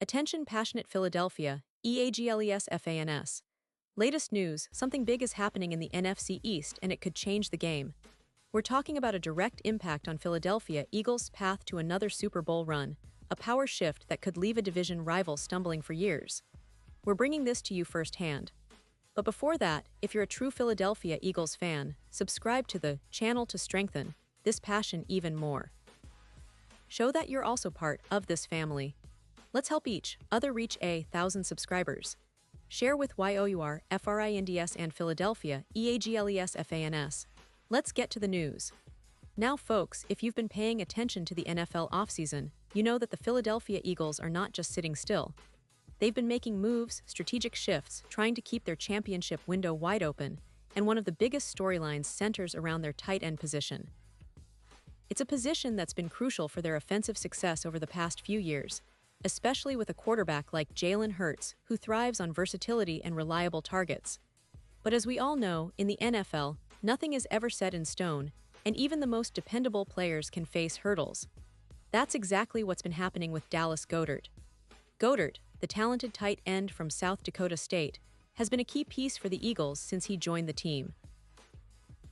Attention passionate Philadelphia, EAGLES. Latest news, something big is happening in the NFC East and it could change the game. We're talking about a direct impact on Philadelphia Eagles' path to another Super Bowl run, a power shift that could leave a division rival stumbling for years. We're bringing this to you firsthand. But before that, if you're a true Philadelphia Eagles fan, subscribe to the channel to strengthen this passion even more. Show that you're also part of this family. Let's help each other reach 1,000 subscribers. Share with YOUR, FRINDS and Philadelphia, EAGLESFANS. Let's get to the news. Now folks, if you've been paying attention to the NFL offseason, you know that the Philadelphia Eagles are not just sitting still. They've been making moves, strategic shifts, trying to keep their championship window wide open, and one of the biggest storylines centers around their tight end position. It's a position that's been crucial for their offensive success over the past few years, especially with a quarterback like Jalen Hurts, who thrives on versatility and reliable targets. But as we all know, in the NFL, nothing is ever set in stone, and even the most dependable players can face hurdles. That's exactly what's been happening with Dallas Goedert. Goedert, the talented tight end from South Dakota State, has been a key piece for the Eagles since he joined the team.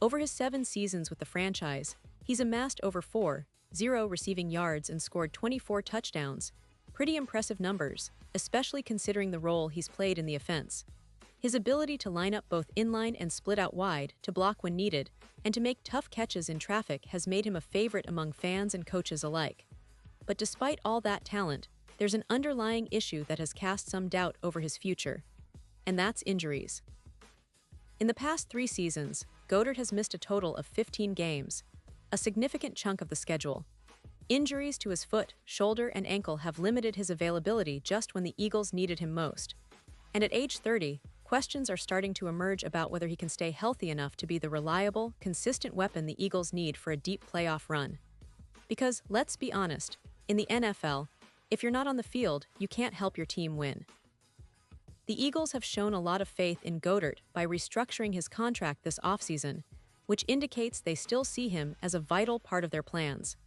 Over his 7 seasons with the franchise, he's amassed over 4,000 receiving yards and scored 24 touchdowns. Pretty impressive numbers, especially considering the role he's played in the offense. His ability to line up both inline and split out wide, to block when needed, and to make tough catches in traffic has made him a favorite among fans and coaches alike. But despite all that talent, there's an underlying issue that has cast some doubt over his future, and that's injuries. In the past 3 seasons, Goedert has missed a total of 15 games, a significant chunk of the schedule. Injuries to his foot, shoulder, and ankle have limited his availability just when the Eagles needed him most. And at age 30, questions are starting to emerge about whether he can stay healthy enough to be the reliable, consistent weapon the Eagles need for a deep playoff run. Because, let's be honest, in the NFL, if you're not on the field, you can't help your team win. The Eagles have shown a lot of faith in Goedert by restructuring his contract this offseason, which indicates they still see him as a vital part of their plans.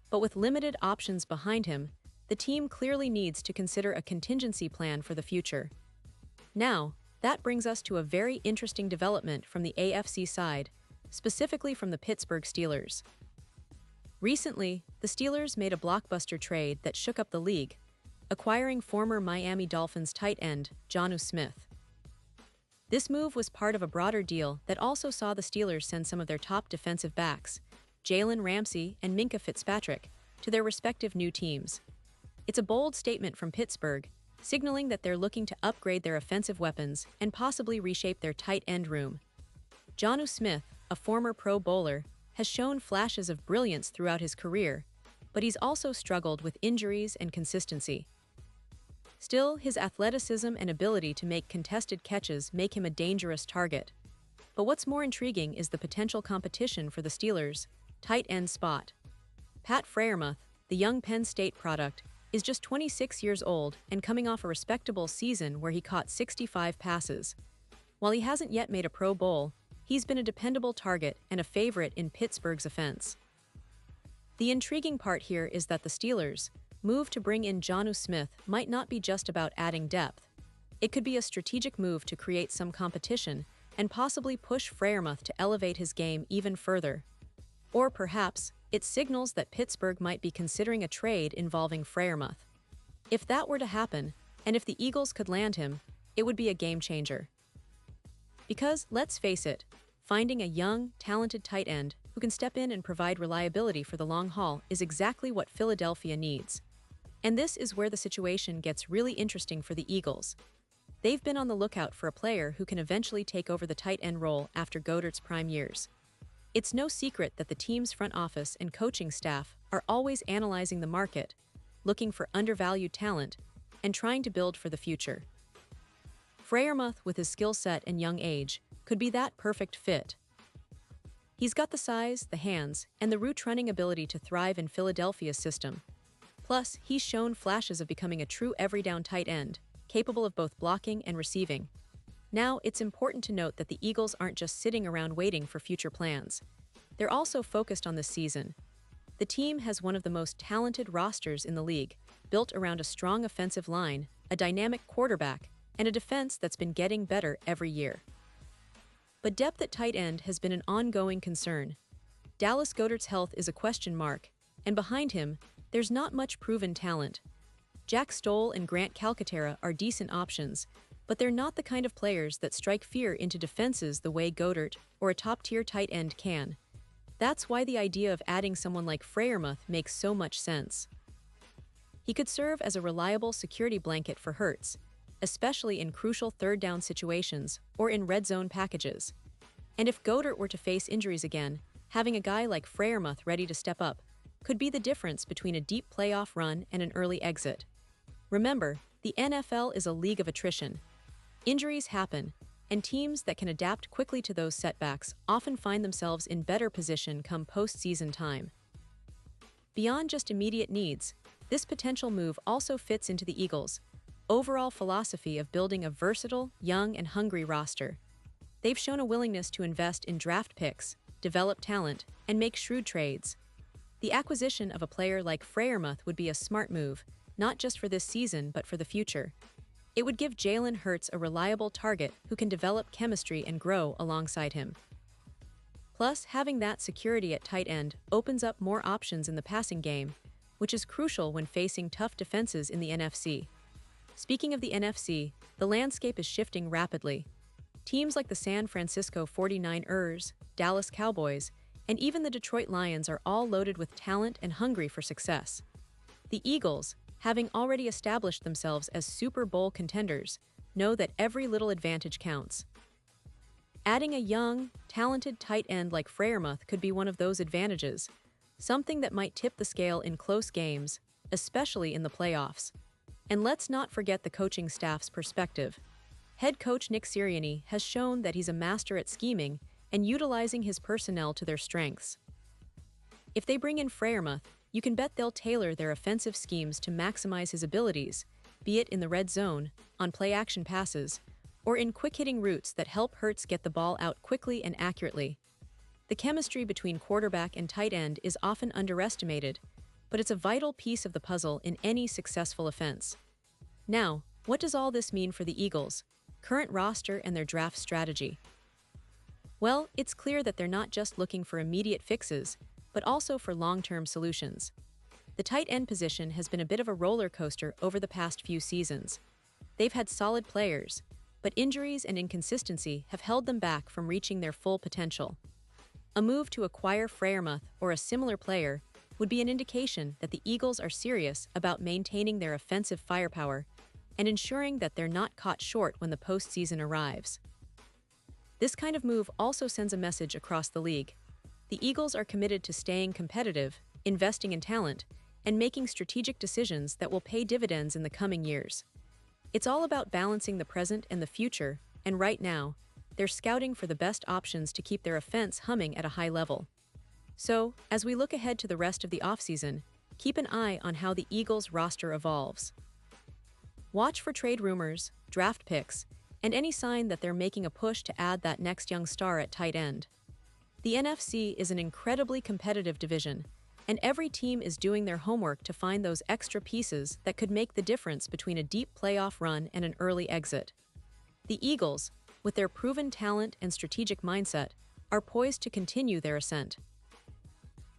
But with limited options behind him, the team clearly needs to consider a contingency plan for the future. Now, that brings us to a very interesting development from the AFC side, specifically from the Pittsburgh Steelers. Recently, the Steelers made a blockbuster trade that shook up the league, acquiring former Miami Dolphins tight end Jonnu Smith. This move was part of a broader deal that also saw the Steelers send some of their top defensive backs, Jalen Ramsey and Minkah Fitzpatrick, to their respective new teams. It's a bold statement from Pittsburgh, signaling that they're looking to upgrade their offensive weapons and possibly reshape their tight end room. Jonnu Smith, a former Pro Bowler, has shown flashes of brilliance throughout his career, but he's also struggled with injuries and consistency. Still, his athleticism and ability to make contested catches make him a dangerous target. But what's more intriguing is the potential competition for the Steelers' tight end spot. Pat Freiermuth, the young Penn State product, is just 26 years old and coming off a respectable season where he caught 65 passes. While he hasn't yet made a Pro Bowl, he's been a dependable target and a favorite in Pittsburgh's offense. The intriguing part here is that the Steelers' move to bring in Jonnu Smith might not be just about adding depth. It could be a strategic move to create some competition and possibly push Freiermuth to elevate his game even further. Or perhaps, it signals that Pittsburgh might be considering a trade involving Freiermuth. If that were to happen, and if the Eagles could land him, it would be a game changer. Because, let's face it, finding a young, talented tight end who can step in and provide reliability for the long haul is exactly what Philadelphia needs. And this is where the situation gets really interesting for the Eagles. They've been on the lookout for a player who can eventually take over the tight end role after Goedert's prime years. It's no secret that the team's front office and coaching staff are always analyzing the market, looking for undervalued talent, and trying to build for the future. Freiermuth, with his skill set and young age, could be that perfect fit. He's got the size, the hands, and the route-running ability to thrive in Philadelphia's system. Plus, he's shown flashes of becoming a true every-down tight end, capable of both blocking and receiving. Now, it's important to note that the Eagles aren't just sitting around waiting for future plans. They're also focused on this season. The team has one of the most talented rosters in the league, built around a strong offensive line, a dynamic quarterback, and a defense that's been getting better every year. But depth at tight end has been an ongoing concern. Dallas Goedert's health is a question mark, and behind him, there's not much proven talent. Jack Stoll and Grant Calcaterra are decent options, but they're not the kind of players that strike fear into defenses the way Goedert or a top-tier tight end can. That's why the idea of adding someone like Freiermuth makes so much sense. He could serve as a reliable security blanket for Hurts, especially in crucial third-down situations or in red zone packages. And if Goedert were to face injuries again, having a guy like Freiermuth ready to step up could be the difference between a deep playoff run and an early exit. Remember, the NFL is a league of attrition. Injuries happen, and teams that can adapt quickly to those setbacks often find themselves in better position come postseason time. Beyond just immediate needs, this potential move also fits into the Eagles' overall philosophy of building a versatile, young, and hungry roster. They've shown a willingness to invest in draft picks, develop talent, and make shrewd trades. The acquisition of a player like Freiermuth would be a smart move, not just for this season but for the future. It would give Jalen Hurts a reliable target who can develop chemistry and grow alongside him. Plus, having that security at tight end opens up more options in the passing game, which is crucial when facing tough defenses in the NFC. Speaking of the NFC, the landscape is shifting rapidly. Teams like the San Francisco 49ers, Dallas Cowboys, and even the Detroit Lions are all loaded with talent and hungry for success. The Eagles, having already established themselves as Super Bowl contenders, know that every little advantage counts. Adding a young, talented tight end like Freiermuth could be one of those advantages, something that might tip the scale in close games, especially in the playoffs. And let's not forget the coaching staff's perspective. Head coach Nick Sirianni has shown that he's a master at scheming and utilizing his personnel to their strengths. If they bring in Freiermuth, you can bet they'll tailor their offensive schemes to maximize his abilities, be it in the red zone, on play-action passes, or in quick-hitting routes that help Hurts get the ball out quickly and accurately. The chemistry between quarterback and tight end is often underestimated, but it's a vital piece of the puzzle in any successful offense. Now, what does all this mean for the Eagles' current roster and their draft strategy? Well, it's clear that they're not just looking for immediate fixes, but also for long-term solutions. The tight end position has been a bit of a roller coaster over the past few seasons. They've had solid players, but injuries and inconsistency have held them back from reaching their full potential. A move to acquire Freiermuth or a similar player would be an indication that the Eagles are serious about maintaining their offensive firepower and ensuring that they're not caught short when the postseason arrives. This kind of move also sends a message across the league. The Eagles are committed to staying competitive, investing in talent, and making strategic decisions that will pay dividends in the coming years. It's all about balancing the present and the future, and right now, they're scouting for the best options to keep their offense humming at a high level. So, as we look ahead to the rest of the offseason, keep an eye on how the Eagles' roster evolves. Watch for trade rumors, draft picks, and any sign that they're making a push to add that next young star at tight end. The NFC is an incredibly competitive division, and every team is doing their homework to find those extra pieces that could make the difference between a deep playoff run and an early exit. The Eagles, with their proven talent and strategic mindset, are poised to continue their ascent.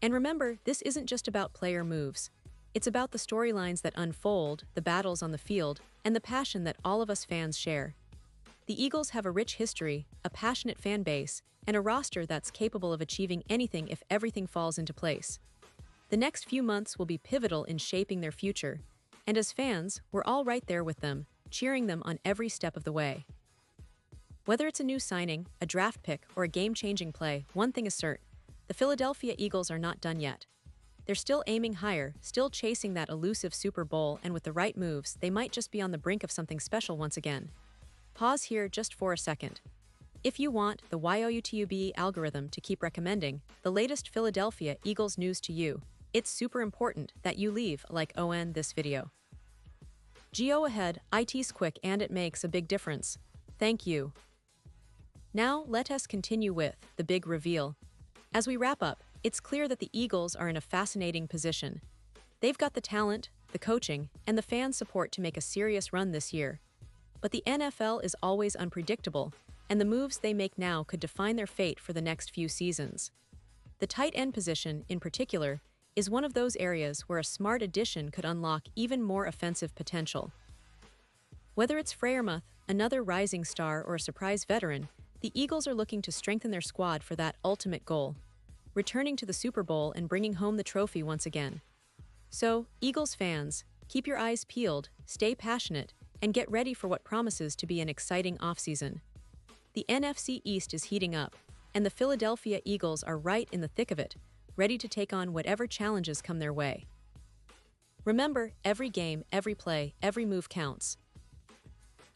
And remember, this isn't just about player moves. It's about the storylines that unfold, the battles on the field, and the passion that all of us fans share. The Eagles have a rich history, a passionate fan base, and a roster that's capable of achieving anything if everything falls into place. The next few months will be pivotal in shaping their future, and as fans, we're all right there with them, cheering them on every step of the way. Whether it's a new signing, a draft pick, or a game-changing play, one thing is certain: the Philadelphia Eagles are not done yet. They're still aiming higher, still chasing that elusive Super Bowl, and with the right moves, they might just be on the brink of something special once again. Pause here just for a second. If you want the YouTube algorithm to keep recommending the latest Philadelphia Eagles news to you, it's super important that you leave a like on this video. Go ahead, it's quick and it makes a big difference. Thank you. Now let us continue with the big reveal. As we wrap up, it's clear that the Eagles are in a fascinating position. They've got the talent, the coaching, and the fan support to make a serious run this year. But the NFL is always unpredictable, and the moves they make now could define their fate for the next few seasons. The tight end position, in particular, is one of those areas where a smart addition could unlock even more offensive potential. Whether it's Freiermuth, another rising star, or a surprise veteran, the Eagles are looking to strengthen their squad for that ultimate goal, returning to the Super Bowl and bringing home the trophy once again. So, Eagles fans, keep your eyes peeled, stay passionate, and get ready for what promises to be an exciting offseason. The NFC East is heating up, and the Philadelphia Eagles are right in the thick of it, ready to take on whatever challenges come their way. Remember, every game, every play, every move counts.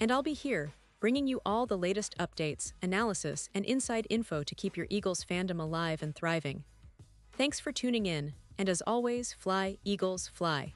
And I'll be here, bringing you all the latest updates, analysis, and inside info to keep your Eagles fandom alive and thriving. Thanks for tuning in, and as always, fly, Eagles, fly.